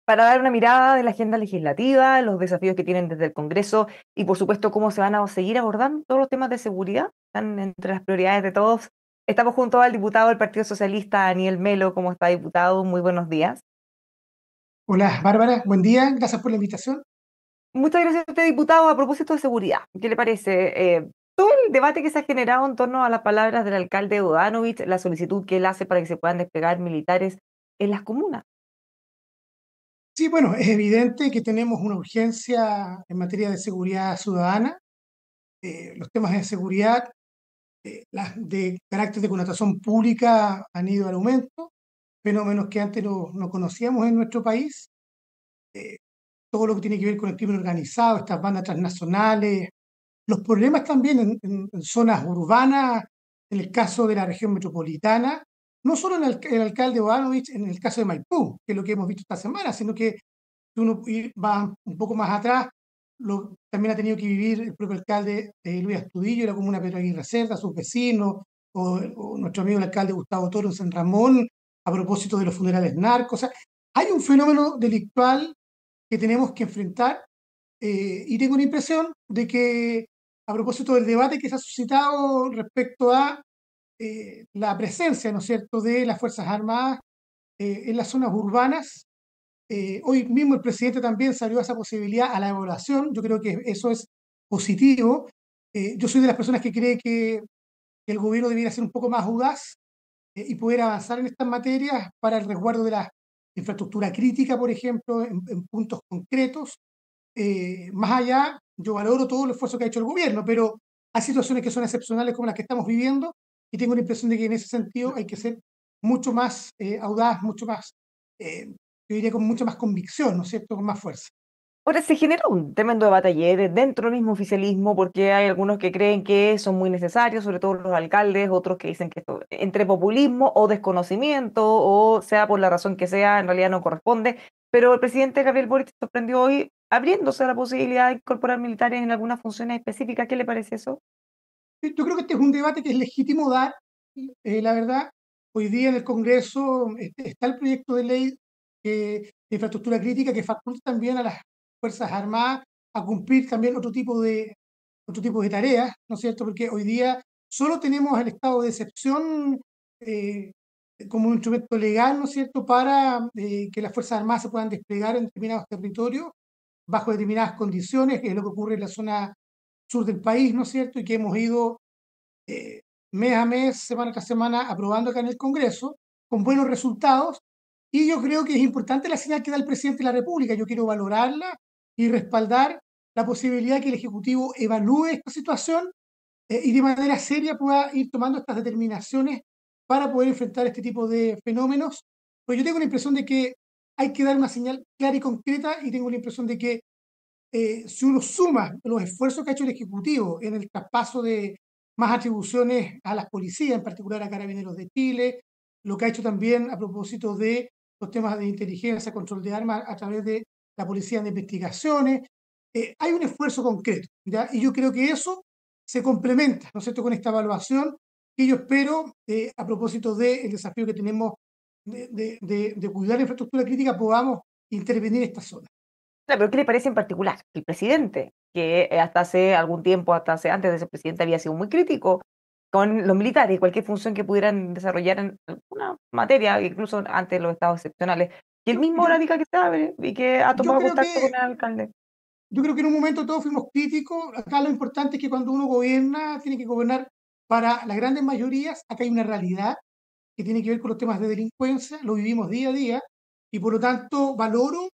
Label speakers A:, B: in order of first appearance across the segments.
A: para dar una mirada de la agenda legislativa, los desafíos que tienen desde el Congreso y, por supuesto, cómo se van a seguir abordando todos los temas de seguridad, están entre las prioridades de todos. Estamos junto al diputado del Partido Socialista, Daniel Melo. ¿Cómo está, diputado? Muy buenos días.
B: Hola, Bárbara, buen día, gracias por la invitación.
A: Muchas gracias a usted, diputado. A propósito de seguridad, ¿qué le parece? Todo el debate que se ha generado en torno a las palabras del alcalde Bodanovich, la solicitud que él hace para que se puedan desplegar militares en las comunas.
B: Sí, bueno, es evidente que tenemos una urgencia en materia de seguridad ciudadana. Los temas de seguridad, las de carácter de connotación pública han ido al aumento, fenómenos que antes no conocíamos en nuestro país. Eh, Todo lo que tiene que ver con el crimen organizado, estas bandas transnacionales, los problemas también en zonas urbanas, en el caso de la región metropolitana, no solo en el alcalde Bodanovich, en el caso de Maipú, que es lo que hemos visto esta semana, sino que si uno va un poco más atrás, también ha tenido que vivir el propio alcalde Luis Astudillo, la comuna Pedro Aguirre Cerda, sus vecinos, o nuestro amigo el alcalde Gustavo Toro en San Ramón, a propósito de los funerales narcos. O sea, hay un fenómeno delictual que tenemos que enfrentar, y tengo la impresión de que, a propósito del debate que se ha suscitado respecto a la presencia, ¿no es cierto?, de las Fuerzas Armadas en las zonas urbanas. Hoy mismo el presidente también salió a esa posibilidad a la evaluación. Yo creo que eso es positivo. Yo soy de las personas que cree que el gobierno debiera ser un poco más audaz y poder avanzar en estas materias para el resguardo de la infraestructura crítica, por ejemplo, en puntos concretos. Más allá, yo valoro todo el esfuerzo que ha hecho el gobierno, pero hay situaciones que son excepcionales como las que estamos viviendo y tengo la impresión de que en ese sentido hay que ser mucho más audaz, mucho más, yo diría con mucha más convicción, ¿no es cierto?, con más fuerza.
A: Ahora se genera un tremendo debate ayer dentro del mismo oficialismo porque hay algunos que creen que son muy necesarios, sobre todo los alcaldes, otros que dicen que esto, entre populismo o desconocimiento, o sea por la razón que sea, en realidad no corresponde. Pero el presidente Gabriel Boric sorprendió hoy abriéndose a la posibilidad de incorporar militares en algunas funciones específicas. ¿Qué le parece eso?
B: Yo creo que este es un debate que es legítimo dar, la verdad. Hoy día en el Congreso está el proyecto de ley de infraestructura crítica que faculta también a las Fuerzas Armadas a cumplir también otro tipo de tareas, ¿no es cierto? Porque hoy día solo tenemos el estado de excepción eh, como un instrumento legal, ¿no es cierto?, para que las Fuerzas Armadas se puedan desplegar en determinados territorios bajo determinadas condiciones, que es lo que ocurre en la zona sur del país, ¿no es cierto? Y que hemos ido eh, mes a mes, semana tras semana, aprobando acá en el Congreso, con buenos resultados. Y yo creo que es importante la señal que da el presidente de la República. Yo quiero valorarla y respaldar la posibilidad de que el Ejecutivo evalúe esta situación y de manera seria pueda ir tomando estas determinaciones para poder enfrentar este tipo de fenómenos. Pues yo tengo la impresión de que hay que dar una señal clara y concreta y tengo la impresión de que si uno suma los esfuerzos que ha hecho el Ejecutivo en el traspaso de más atribuciones a las policías, en particular a Carabineros de Chile, lo que ha hecho también a propósito de los temas de inteligencia, control de armas a través de la Policía de Investigaciones, hay un esfuerzo concreto, ¿ya? Y yo creo que eso se complementa, ¿no es cierto?, con esta evaluación que yo espero, a propósito del desafío que tenemos de cuidar la infraestructura crítica, podamos intervenir en esta zona.
A: Claro, pero ¿qué le parece en particular? El presidente, que hasta hace algún tiempo, hasta hace antes de ser presidente, había sido muy crítico con los militares, cualquier función que pudieran desarrollar en alguna materia, incluso antes de los estados excepcionales. Y él
B: Yo,
A: mismo
B: yo,
A: ahora diga que sabe y que ha
B: yo
A: tomado
B: creo
A: contacto con
B: que
A: el alcalde.
B: Yo creo que en un momento todos fuimos críticos. Acá lo importante es que cuando uno gobierna, tiene que gobernar para las grandes mayorías. Acá hay una realidad que tiene que ver con los temas de delincuencia, lo vivimos día a día, y por lo tanto valoro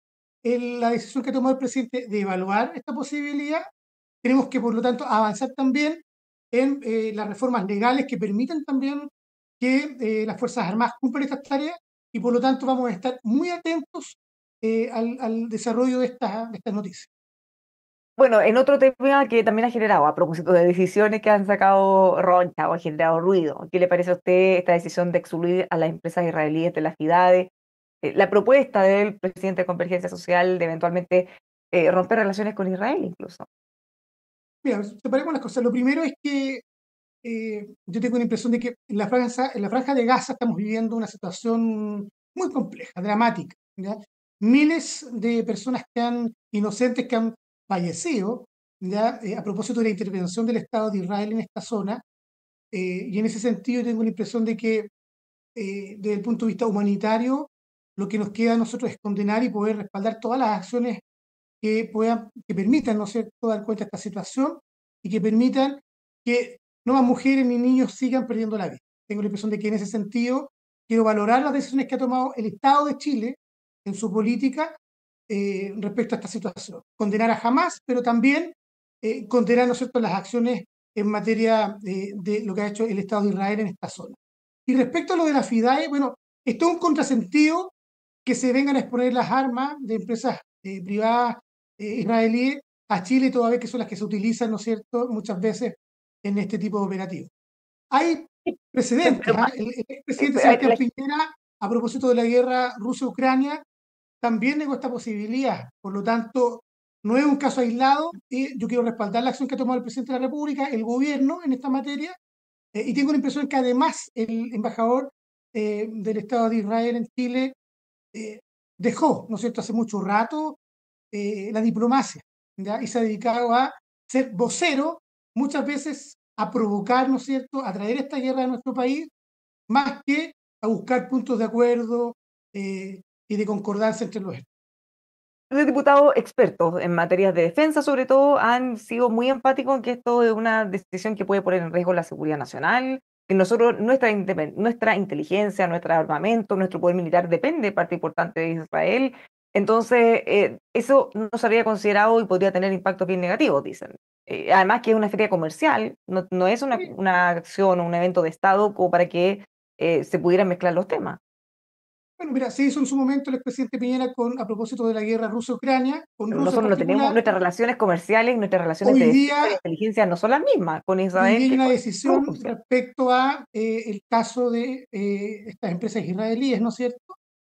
B: la decisión que ha tomado el presidente de evaluar esta posibilidad. Tenemos que, por lo tanto, avanzar también en las reformas legales que permitan también que las Fuerzas Armadas cumplan estas tareas, y por lo tanto vamos a estar muy atentos al desarrollo de estas noticias.
A: Bueno, en otro tema que también ha generado, a propósito de decisiones que han sacado roncha o han generado ruido, ¿qué le parece a usted esta decisión de excluir a las empresas israelíes de las FIDADE? La propuesta del presidente de Convergencia Social de eventualmente romper relaciones con Israel incluso.
B: Mira, separemos las cosas. Lo primero es que yo tengo la impresión de que en la franja de Gaza estamos viviendo una situación muy compleja, dramática, ¿ya? miles de personas inocentes que han fallecido, ¿ya? A propósito de la intervención del Estado de Israel en esta zona. Y en ese sentido tengo la impresión de que desde el punto de vista humanitario, lo que nos queda a nosotros es condenar y poder respaldar todas las acciones que permitan, ¿no es cierto?, dar cuenta de esta situación y que permitan que no más mujeres ni niños sigan perdiendo la vida. Tengo la impresión de que en ese sentido quiero valorar las decisiones que ha tomado el Estado de Chile en su política respecto a esta situación. Condenar a Hamas, pero también condenar, ¿no es cierto?, las acciones en materia de lo que ha hecho el Estado de Israel en esta zona. Y respecto a lo de la FIDAE, bueno, esto es un contrasentido que se vengan a exponer las armas de empresas privadas israelíes a Chile, toda vez que son las que se utilizan, ¿no es cierto?, muchas veces en este tipo de operativos. Hay precedentes,
A: Pero,
B: ¿ah? El expresidente Sebastián Piñera, a propósito de la guerra Rusia-Ucrania, también negó esta posibilidad. Por lo tanto, no es un caso aislado y yo quiero respaldar la acción que ha tomado el presidente de la República, el gobierno en esta materia, y tengo la impresión que además el embajador del Estado de Israel en Chile eh, dejó, ¿no es cierto?, hace mucho rato la diplomacia, ¿ya? Y se ha dedicado a ser vocero, muchas veces a provocar, ¿no es cierto?, a traer esta guerra a nuestro país, más que a buscar puntos de acuerdo y de concordancia entre los estados.
A: los diputados expertos en materias de defensa, sobre todo, han sido muy enfáticos en que esto es una decisión que puede poner en riesgo la seguridad nacional, que nosotros, nuestra inteligencia, nuestro armamento, nuestro poder militar depende de parte importante de Israel. Entonces, eso no se había considerado y podría tener impactos bien negativos, dicen. Además que es una feria comercial, no es una acción o un evento de Estado como para que se pudieran mezclar los temas.
B: Bueno, mira, se hizo en su momento el expresidente Piñera a propósito de la guerra Rusia-Ucrania, con
A: Pero
B: Rusia en
A: nosotros no tenemos
B: particular.
A: nuestras relaciones comerciales, nuestras relaciones de
B: Hoy
A: defensa y de
B: día
A: inteligencia no son las mismas con
B: Hoy
A: Israel
B: día hay
A: que
B: una
A: con
B: decisión
A: Rusia.
B: respecto a el caso de estas empresas israelíes, ¿no es cierto?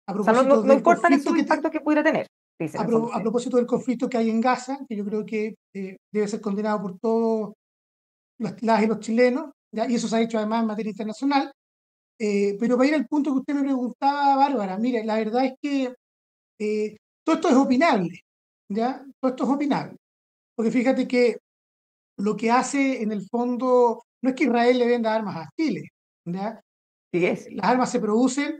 B: A
A: O sea, no, no,
B: propósito
A: no
B: del
A: importan
B: conflicto
A: esos impactos que pudiera tener, dicen en el fondo
B: a
A: ustedes.
B: propósito del conflicto que hay en Gaza, que yo creo que debe ser condenado por todos las y los chilenos, ¿ya? Y eso se ha hecho además en materia internacional. Pero para ir al punto que usted me preguntaba, Bárbara, mire, la verdad es que eh, todo esto es opinable, ¿ya? Todo esto es opinable. Porque fíjate que lo que hace en el fondo no es que Israel le venda armas a Chile, ¿ya?
A: Sí es.
B: Las armas se producen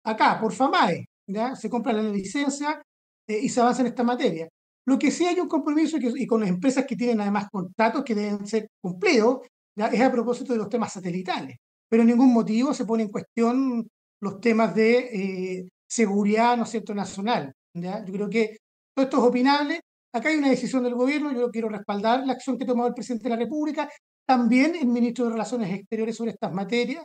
B: acá, por FAMAE, ¿ya? Se compra la licencia y se avanza en esta materia. Lo que sí hay un compromiso y con las empresas que tienen además contratos que deben ser cumplidos, ¿ya? Es a propósito de los temas satelitales. Pero en ningún motivo se pone en cuestión los temas de seguridad, ¿no es cierto?, nacional, ¿ya? Yo creo que todo esto es opinable. Acá hay una decisión del gobierno, yo quiero respaldar la acción que ha tomado el presidente de la República, también el ministro de Relaciones Exteriores sobre estas materias,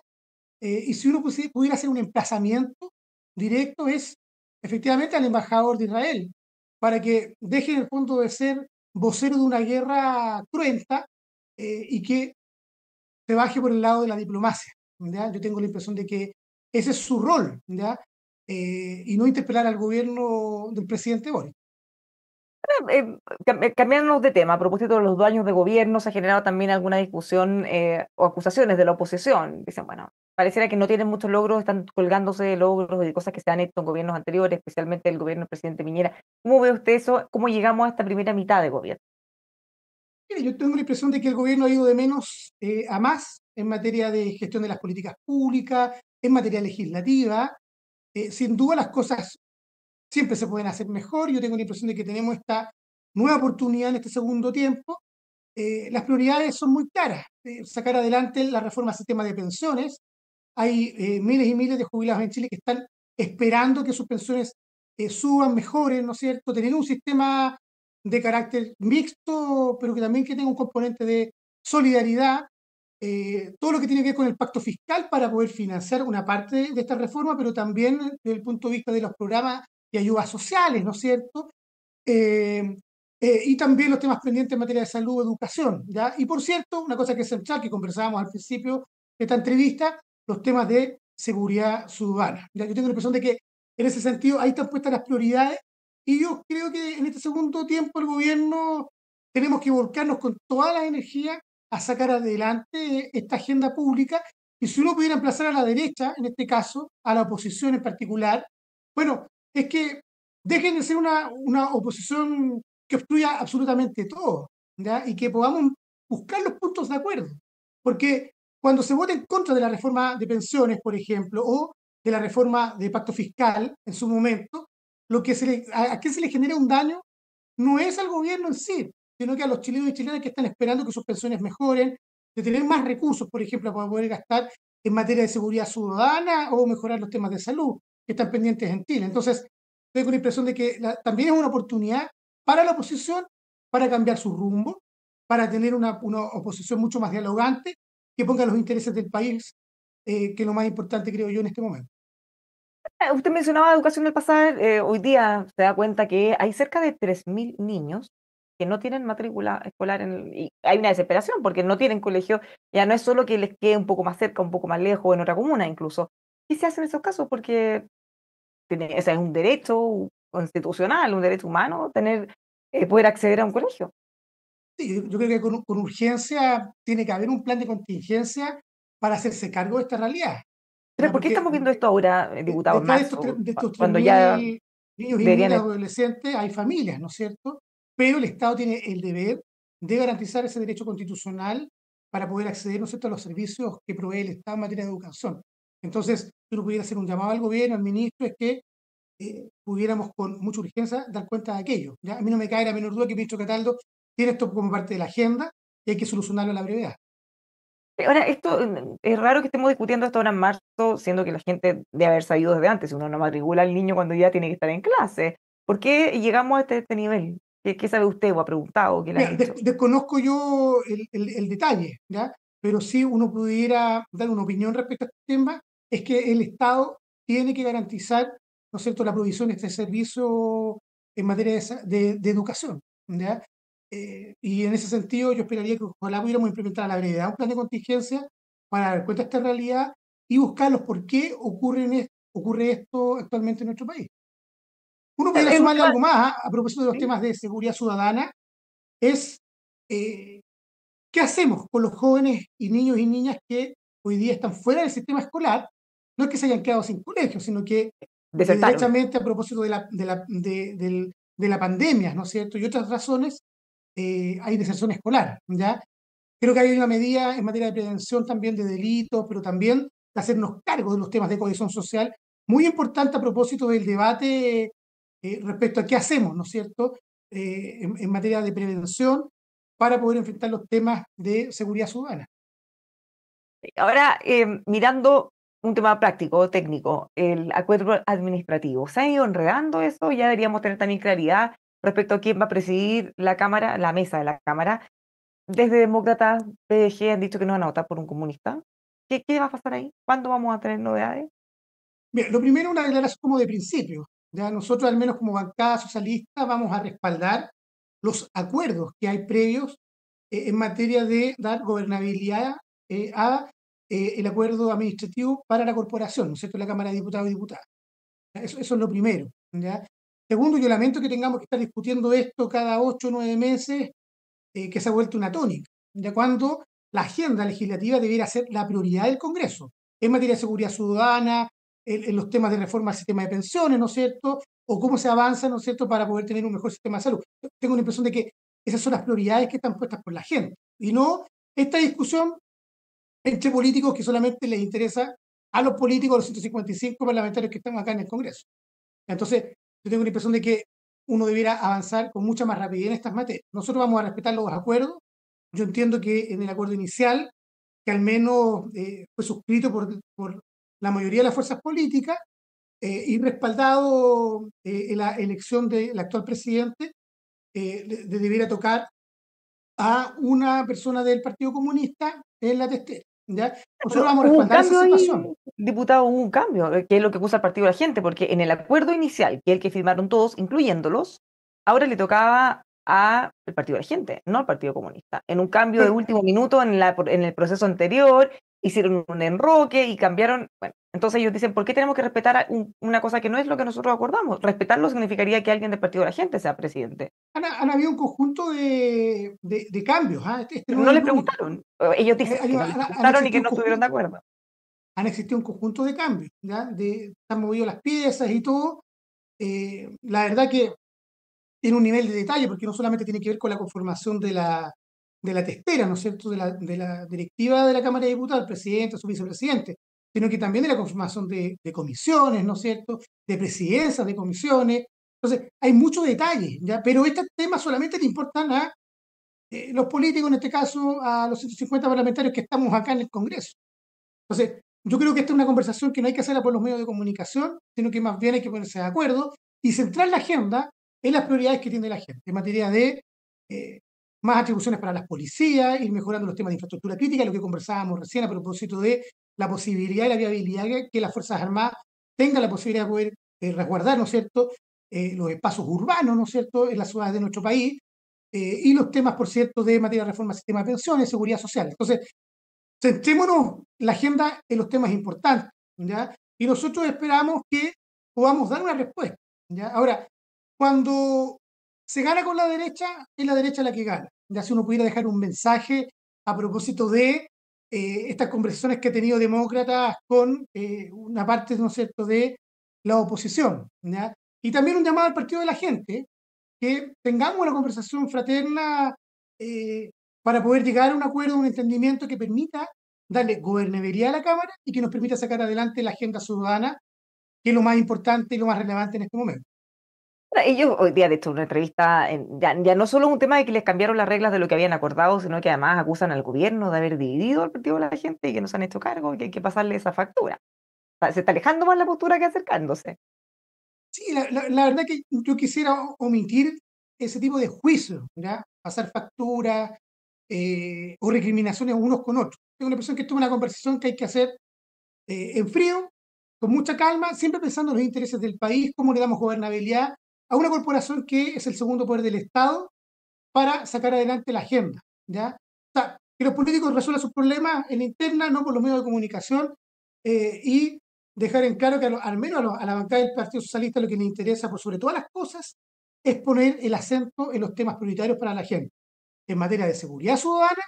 B: y si uno pudiera hacer un emplazamiento directo es efectivamente al embajador de Israel, para que deje en el fondo de ser vocero de una guerra cruenta y que se baje por el lado de la diplomacia, ¿ya? Yo tengo la impresión de que ese es su rol, ¿ya? Y no interpelar al gobierno del presidente Boric.
A: Cambiarnos de tema, a propósito de los 2 años de gobierno, se ha generado también alguna discusión o acusaciones de la oposición. Dicen, bueno, pareciera que no tienen muchos logros, están colgándose de logros y de cosas que se han hecho en gobiernos anteriores, especialmente el gobierno del presidente Piñera. ¿Cómo ve usted eso? ¿Cómo llegamos a esta primera mitad de gobierno?
B: Mire, yo tengo la impresión de que el gobierno ha ido de menos a más en materia de gestión de las políticas públicas, en materia legislativa. Sin duda las cosas siempre se pueden hacer mejor. Yo tengo la impresión de que tenemos esta nueva oportunidad en este segundo tiempo. Las prioridades son muy claras. Sacar adelante la reforma al sistema de pensiones. Hay miles y miles de jubilados en Chile que están esperando que sus pensiones suban, mejoren, ¿no es cierto? Tener un sistema de carácter mixto, pero que también que tenga un componente de solidaridad. Todo lo que tiene que ver con el pacto fiscal para poder financiar una parte de esta reforma, pero también desde el punto de vista de los programas y ayudas sociales, ¿no es cierto? Eh, y también los temas pendientes en materia de salud, educación, ¿ya? Y por cierto, una cosa que es central, que conversábamos al principio de esta entrevista, los temas de seguridad ciudadana. ¿Ya? Yo tengo la impresión de que en ese sentido ahí están puestas las prioridades y yo creo que en este segundo tiempo el gobierno tenemos que volcarnos con toda la energía a sacar adelante esta agenda pública y si uno pudiera emplazar a la derecha, en este caso, a la oposición en particular, bueno, es que dejen de ser una oposición que obstruya absolutamente todo, ¿ya? Y que podamos buscar los puntos de acuerdo. Porque cuando se vota en contra de la reforma de pensiones, por ejemplo, o de la reforma de pacto fiscal en su momento, a quien se le genera un daño no es al gobierno en sí, sino que a los chilenos y chilenas que están esperando que sus pensiones mejoren, de tener más recursos, por ejemplo, para poder gastar en materia de seguridad ciudadana o mejorar los temas de salud que están pendientes en Chile. Entonces, tengo la impresión de que también es una oportunidad para la oposición para cambiar su rumbo, para tener una oposición mucho más dialogante, que ponga los intereses del país, que es lo más importante, creo yo, en este momento.
A: Usted mencionaba educación del pasado, hoy día se da cuenta que hay cerca de 3.000 niños que no tienen matrícula escolar y hay una desesperación porque no tienen colegio, ya no es solo que les quede un poco más cerca, un poco más lejos, en otra comuna incluso. ¿Qué se hace en esos casos? Porque o sea, es un derecho constitucional, un derecho humano tener, poder acceder a un colegio.
B: Sí, yo creo que con urgencia tiene que haber un plan de contingencia para hacerse cargo de esta realidad,
A: Pero
B: ¿ya?
A: ¿por qué
B: Porque
A: estamos viendo esto ahora, diputado, en
B: detrás
A: marzo,
B: de estos
A: cuando ya
B: 3.000 niños y
A: deberían
B: niñas adolescentes hay familias, ¿no es cierto? Pero el Estado tiene el deber de garantizar ese derecho constitucional para poder acceder, ¿no es cierto?, a los servicios que provee el Estado en materia de educación. Entonces, yo no pudiera hacer un llamado al gobierno, al ministro, es que pudiéramos con mucha urgencia dar cuenta de aquello, ¿ya? A mí no me cae la menor duda que el ministro Cataldo tiene esto como parte de la agenda y hay que solucionarlo a la brevedad.
A: ahora, esto es raro que estemos discutiendo esto ahora en marzo, siendo que la gente debe haber sabido desde antes. Si uno no matricula al niño cuando ya tiene que estar en clase. ¿Por qué llegamos a este nivel? ¿Qué sabe usted o ha preguntado? ¿Qué le han
B: Mira,
A: dicho?
B: desconozco yo el detalle, ¿ya? Pero sí uno pudiera dar una opinión respecto a este tema, es que el Estado tiene que garantizar, ¿no es cierto?, la provisión de este servicio en materia de educación, ¿ya? Y en ese sentido yo esperaría que ojalá pudiéramos implementar a la brevedad un plan de contingencia para dar cuenta de esta realidad y buscar los por qué ocurre esto actualmente en nuestro país. Uno pudiera
A: Es un
B: sumarle
A: tema,
B: algo más, ¿ah? A propósito de los
A: ¿sí?
B: temas de seguridad ciudadana, es eh, ¿qué hacemos con los jóvenes y niños y niñas que hoy día están fuera del sistema escolar? No es que se hayan quedado sin colegio, sino que
A: Desertaron.
B: derechamente a propósito de la pandemia, ¿no es cierto? Y otras razones, hay deserción escolar, ¿ya? Creo que hay una medida en materia de prevención también de delitos, pero también de hacernos cargo de los temas de cohesión social, muy importante a propósito del debate respecto a qué hacemos, ¿no es cierto?, en materia de prevención para poder enfrentar los temas de seguridad ciudadana.
A: Ahora, mirando un tema práctico, técnico, el acuerdo administrativo, ¿se ha ido enredando eso? Ya deberíamos tener también claridad respecto a quién va a presidir la Cámara, la mesa de la Cámara. Desde Demócratas, PDG han dicho que no van a votar por un comunista. ¿Qué va a pasar ahí? ¿Cuándo vamos a tener novedades?
B: Bien, lo primero, una declaración como de principio. Ya nosotros, al menos como bancada socialista, vamos a respaldar los acuerdos que hay previos en materia de dar gobernabilidad a el acuerdo administrativo para la corporación, ¿no es cierto?, la Cámara de Diputados y Diputadas. Eso es lo primero, ¿ya? Segundo, yo lamento que tengamos que estar discutiendo esto cada 8 o 9 meses, que se ha vuelto una tónica, ya cuando la agenda legislativa debiera ser la prioridad del Congreso, en materia de seguridad ciudadana, en los temas de reforma al sistema de pensiones, ¿no es cierto? O cómo se avanza, ¿no es cierto?, para poder tener un mejor sistema de salud. Tengo la impresión de que esas son las prioridades que están puestas por la gente, y no esta discusión entre políticos que solamente les interesa a los políticos, a los 155 parlamentarios que están acá en el Congreso. Entonces, yo tengo la impresión de que uno debiera avanzar con mucha más rapidez en estas materias. Nosotros vamos a respetar los acuerdos. Yo entiendo que en el acuerdo inicial, que al menos fue suscrito por la mayoría de las fuerzas políticas y respaldado en la elección del actual presidente, debiera tocar a una persona del Partido Comunista en la testera, ¿ya? Nosotros
A: Pero
B: vamos a
A: hubo un
B: respaldar esa
A: cambio
B: situación.
A: ahí, diputado, hubo un cambio, que es lo que acusa el partido de la gente, porque en el acuerdo inicial, que es el que firmaron todos, incluyéndolos, ahora le tocaba al partido de la gente, no al Partido Comunista. En un cambio de
B: Bueno,
A: último minuto en el proceso anterior, hicieron un enroque y cambiaron. Bueno, entonces ellos dicen, ¿por qué tenemos que respetar una cosa que no es lo que nosotros acordamos? Respetarlo significaría que alguien del partido de la gente sea presidente.
B: han habido un conjunto de cambios, ¿ah? Este
A: Pero
B: no
A: no
B: es
A: les
B: el único.
A: preguntaron. Ellos dicen que no les
B: Han
A: preguntaron y que
B: existido
A: no estuvieron de acuerdo.
B: han existido un conjunto de cambios, ¿ya? Han movido las piezas y todo, La verdad que tiene un nivel de detalle, porque no solamente tiene que ver con la conformación de la testera, ¿no es cierto?, de la directiva de la Cámara de Diputados, el presidente, su vicepresidente, sino que también de la conformación de comisiones, ¿no es cierto?, de presidencias de comisiones. Entonces, hay mucho detalle, ¿ya? Pero estos temas solamente le importan a los políticos, en este caso, a los 150 parlamentarios que estamos acá en el Congreso. Entonces, yo creo que esta es una conversación que no hay que hacerla por los medios de comunicación, sino que más bien hay que ponerse de acuerdo y centrar la agenda en las prioridades que tiene la gente, en materia de eh, más atribuciones para las policías, ir mejorando los temas de infraestructura crítica, lo que conversábamos recién a propósito de la posibilidad y la viabilidad que las Fuerzas Armadas tengan la posibilidad de poder resguardar, ¿no es cierto?, los espacios urbanos, ¿no es cierto?, en las ciudades de nuestro país, y los temas, por cierto, de materia de reforma del sistema de pensiones, seguridad social. Entonces, centrémonos la agenda en los temas importantes, ¿ya? Y nosotros esperamos que podamos dar una respuesta, ¿ya? Ahora, cuando se gana con la derecha, es la derecha la que gana. Ya si uno pudiera dejar un mensaje a propósito de estas conversaciones que ha tenido demócratas con una parte, ¿no es cierto?, de la oposición, ¿ya? Y también un llamado al partido de la gente, que tengamos una conversación fraterna eh, para poder llegar a un acuerdo, un entendimiento que permita darle gobernabilidad a la Cámara y que nos permita sacar adelante la agenda ciudadana, que es lo más importante y lo más relevante en este momento.
A: Ellos hoy día, de hecho, en una entrevista, ya no solo es un tema de que les cambiaron las reglas de lo que habían acordado, sino que además acusan al gobierno de haber dividido al partido de la gente y que no se han hecho cargo y que hay que pasarle esa factura. O sea, se está alejando más la postura que acercándose.
B: Sí, la verdad que yo quisiera omitir ese tipo de juicios, ¿ya? Pasar factura o recriminaciones unos con otros. Tengo la impresión que esto es una conversación que hay que hacer en frío, con mucha calma, siempre pensando en los intereses del país, cómo le damos gobernabilidad a una corporación que es el segundo poder del Estado para sacar adelante la agenda, ¿ya? O sea, que los políticos resuelvan sus problemas en la interna, no por los medios de comunicación, y dejar en claro que al menos a la bancada del Partido Socialista lo que le interesa, por sobre todas las cosas, es poner el acento en los temas prioritarios para la gente, en materia de seguridad ciudadana,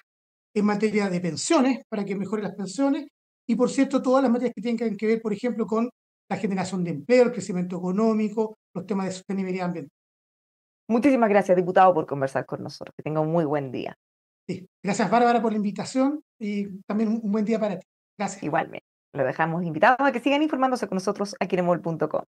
B: en materia de pensiones, para que mejoren las pensiones, y por cierto, todas las materias que tienen que ver, por ejemplo, con la generación de empleo, el crecimiento económico, los temas de sostenibilidad ambiental.
A: Muchísimas gracias, diputado, por conversar con nosotros. Que tenga un muy buen día.
B: Sí. Gracias, Bárbara, por la invitación y también un buen día para ti. Gracias.
A: Igualmente. Lo dejamos invitado a que sigan informándose con nosotros aquí en emol.com.